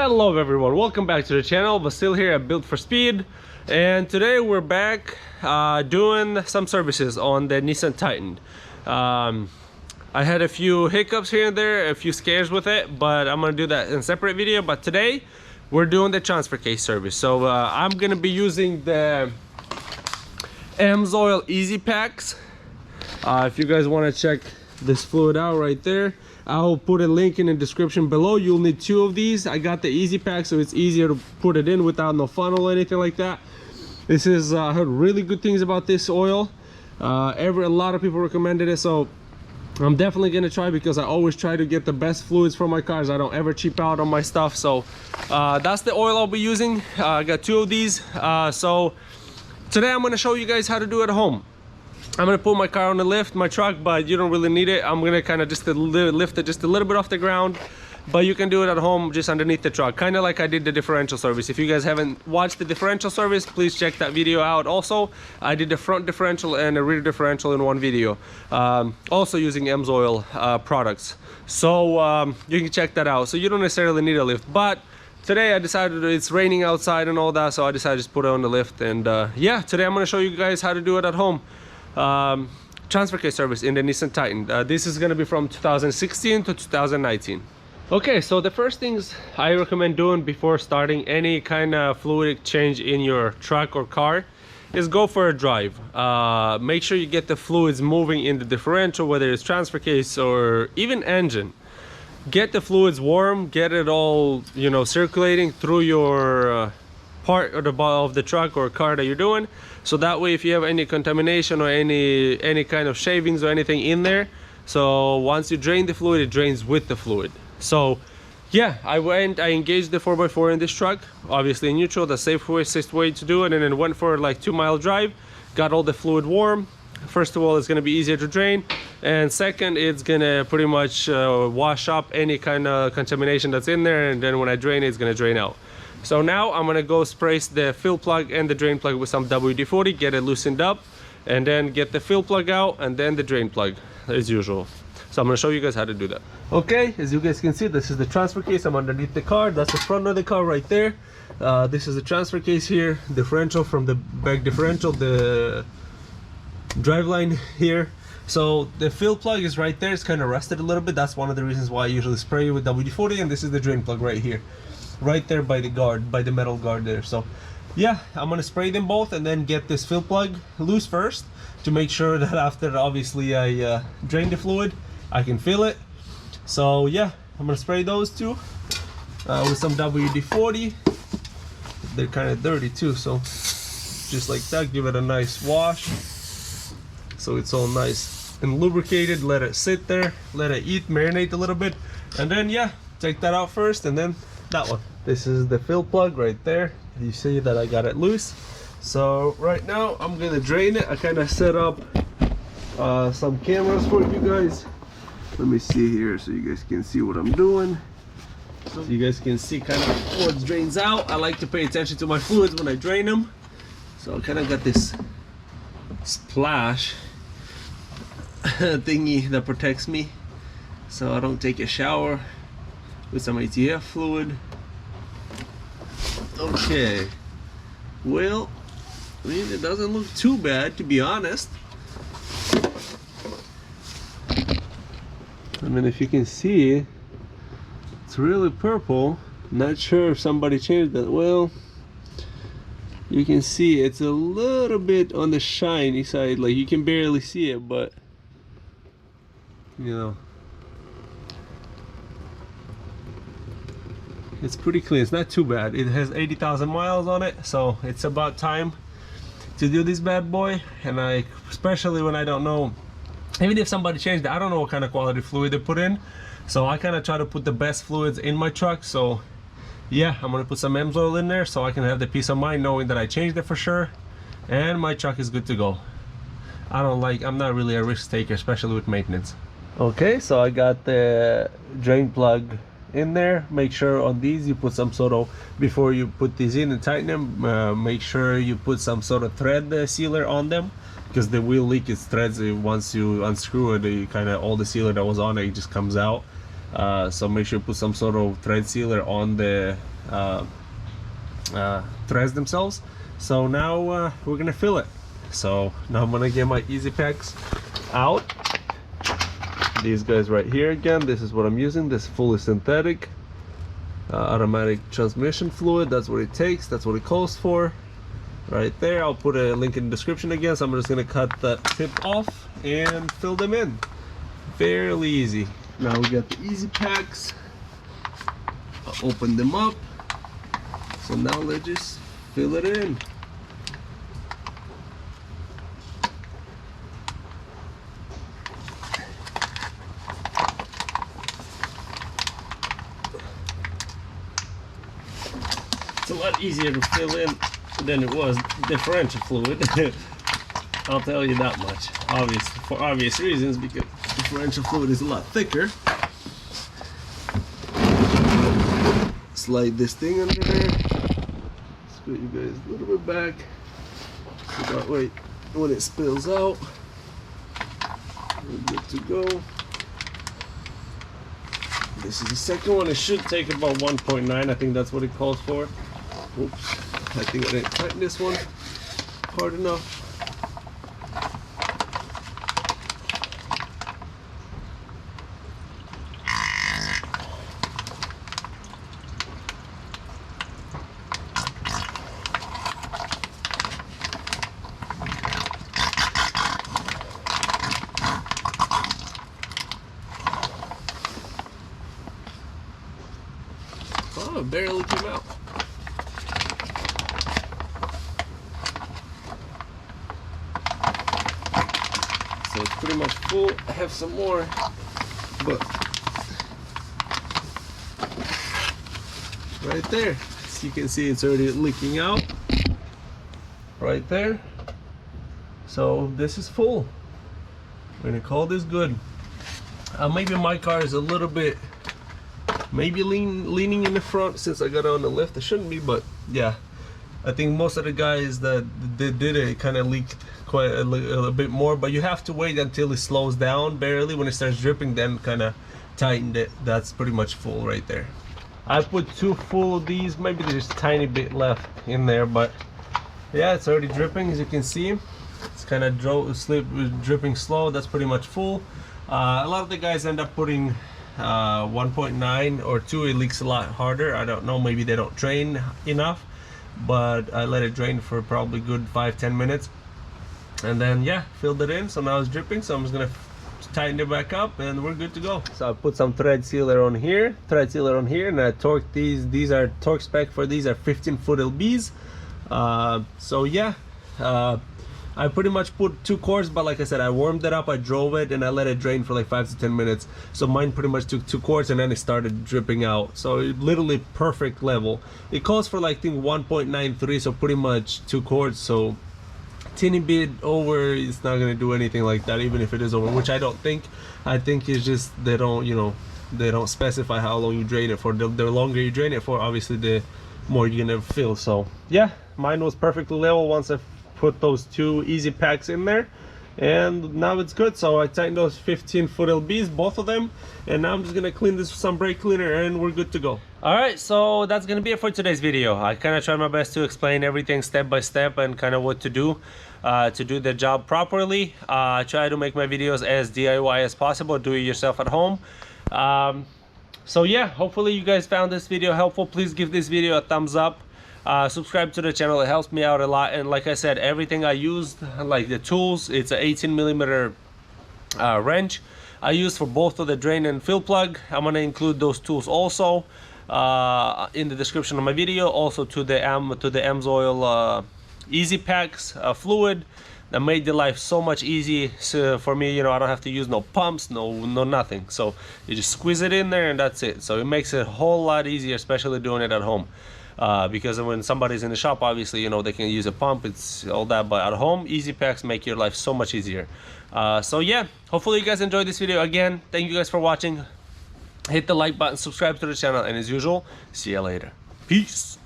Hello everyone, welcome back to the channel. Vasil here at Built for Speed, and today we're back doing some services on the Nissan Titan. I had a few hiccups here and there, a few scares with it, but I'm gonna do that in a separate video. But today we're doing the transfer case service. So I'm gonna be using the Amsoil Easy Packs. If you guys want to check this fluid out right there, I'll put a link in the description below. You'll need 2 of these. I got the Easy Pack, so it's easier to put it in without no funnel or anything like that. This is I heard really good things about this oil. A lot of people recommended it, so I'm definitely gonna try, because I always try to get the best fluids for my cars. I don't ever cheap out on my stuff. So that's the oil I'll be using. I got 2 of these. So today I'm gonna show you guys how to do it at home. I'm gonna put my car on the lift, my truck, but you don't really need it. I'm gonna kind of just lift it just a little bit off the ground, but you can do it at home just underneath the truck, kind of like I did the differential service. If you guys haven't watched the differential service, please check that video out. Also, I did the front differential and the rear differential in one video, also using Amsoil products. So you can check that out. So you don't necessarily need a lift, but today I decided it's raining outside and all that, so I decided to just put it on the lift. And yeah, today I'm going to show you guys how to do it at home. Transfer case service in the Nissan Titan. This is going to be from 2016 to 2019. Okay, so the first things I recommend doing before starting any kind of fluid exchange in your truck or car is go for a drive. Make sure you get the fluids moving in the differential, whether it's transfer case or even engine. Get the fluids warm, get it all, you know, circulating through your part of the truck or car that you're doing, so that way if you have any contamination or any kind of shavings or anything in there, so once you drain the fluid, it drains with the fluid. So yeah, I engaged the 4x4 in this truck, obviously in neutral, the safest way to do it, and then went for like 2-mile drive, got all the fluid warm. First of all, it's going to be easier to drain, and second, it's going to pretty much wash up any kind of contamination that's in there, and then when I drain it, it's going to drain out. So now I'm gonna go spray the fill plug and the drain plug with some WD-40, get it loosened up, and then get the fill plug out and then the drain plug as usual. So I'm gonna show you guys how to do that. Okay, as you guys can see, this is the transfer case. I'm underneath the car. That's the front of the car right there. This is the transfer case here, differential from the back differential, the driveline here. So the fill plug is right there. It's kind of rusted a little bit. That's one of the reasons why I usually spray with WD-40. And this is the drain plug right here, right there by the guard, by the metal guard there. So yeah, I'm gonna spray them both and then get this fill plug loose first, to make sure that after obviously I drain the fluid, I can fill it. So yeah, I'm gonna spray those 2 with some WD-40. They're kind of dirty too, so just like that, give it a nice wash so it's all nice and lubricated. Let it sit there, let it marinate a little bit, and then yeah, take that out first, and then that one. This is the fill plug right there. You see that I got it loose. So right now I'm gonna drain it. I kind of set up some cameras for you guys. Let me see here so you guys can see what I'm doing, so you guys can see kind of what drains out. I like to pay attention to my fluids when I drain them, so I kind of got this splash thingy that protects me so I don't take a shower with some ATF fluid. Okay, well, I mean, it doesn't look too bad, to be honest. I mean, if you can see, it's really purple. Not sure if somebody changed that. Well, you can see it's a little bit on the shiny side, like you can barely see it, but you know, it's pretty clean. It's not too bad. It has 80,000 miles on it, so it's about time to do this bad boy. And I, especially when I don't know, even if somebody changed it, I don't know what kind of quality fluid they put in, so I kind of try to put the best fluids in my truck. So yeah, I'm gonna put some Amsoil in there so I can have the peace of mind knowing that I changed it for sure and my truck is good to go. I'm not really a risk taker, especially with maintenance. Okay, so I got the drain plug in there. Make sure on these you put some sort of, before you put these in and tighten them, make sure you put some sort of thread sealer on them, because the wheel leak is threads. Once you unscrew it, kind of all the sealer that was on it just comes out. So make sure you put some sort of thread sealer on the threads themselves. So now we're gonna fill it. So now I'm gonna get my easy packs out. These guys right here again, this is what I'm using. This fully synthetic automatic transmission fluid. That's what it takes, that's what it calls for right there. I'll put a link in the description again. So I'm just gonna cut that tip off and fill them in. Fairly easy. Now we got the easy packs. I'll open them up. So now let's just fill it in. It's a lot easier to fill in than it was differential fluid. I'll tell you that much. For obvious reasons, because differential fluid is a lot thicker. Slide this thing under there. Screw you guys a little bit back. So that way, when it spills out, we're good to go. This is the second one. It should take about 1.9. I think that's what it calls for. Oops, I think I didn't tighten this one hard enough. Oh, it barely came out. So it's pretty much full. I have some more, but right there, as you can see, it's already leaking out right there. So this is full. We're gonna call this good. Maybe my car is a little bit maybe leaning in the front since I got it on the lift. It shouldn't be, but yeah, I think most of the guys that did it kind of leaked quite a little bit more, but you have to wait until it slows down barely. When it starts dripping, then kind of tightened it. That's pretty much full right there. I put 2 full of these. Maybe there's a tiny bit left in there, but yeah, it's already dripping. As you can see, it's kind of dripping slow. That's pretty much full. A lot of the guys end up putting 1.9 or 2. It leaks a lot harder. I don't know, maybe they don't drain enough, but I let it drain for probably good 5-10 minutes, and then yeah, filled it in. So now it's dripping, so I'm just gonna tighten it back up and we're good to go. So I put some thread sealer on here, and I torqued these are torque spec for these are 15-foot LBs. So yeah, I pretty much put 2 quarts, but like I said, I warmed it up, I drove it, and I let it drain for like 5 to 10 minutes. So mine pretty much took 2 quarts, and then it started dripping out. So it literally perfect level. It calls for like, I think 1.93, so pretty much 2 quarts. So teeny bit over, it's not gonna do anything like that, even if it is over, which I don't think. I think it's just they don't, you know, they don't specify how long you drain it for. The longer you drain it for, obviously the more you're gonna fill. So yeah, mine was perfectly level once I put those 2 easy packs in there, and now it's good. So I tightened those 15-foot LBs, both of them, and now I'm just gonna clean this with some brake cleaner and we're good to go. All right, so that's gonna be it for today's video. I kind of tried my best to explain everything step by step and kind of what to do the job properly. I try to make my videos as DIY as possible, do it yourself at home. So yeah, hopefully you guys found this video helpful. Please give this video a thumbs up. Subscribe to the channel, it helps me out a lot. And like I said, everything I used, like the tools, it's an 18mm wrench I used for both of the drain and fill plug. I'm gonna include those tools also in the description of my video. Also to the Amsoil easy packs fluid that made the life so much easy. So for me, you know, I don't have to use no pumps, no nothing. So you just squeeze it in there and that's it. So it makes it a whole lot easier, especially doing it at home. Because when somebody's in the shop, obviously, you know, they can use a pump, it's all that, but at home, easy packs make your life so much easier. So yeah, hopefully you guys enjoyed this video. Again, thank you guys for watching. Hit the like button, subscribe to the channel, and as usual, see you later. Peace.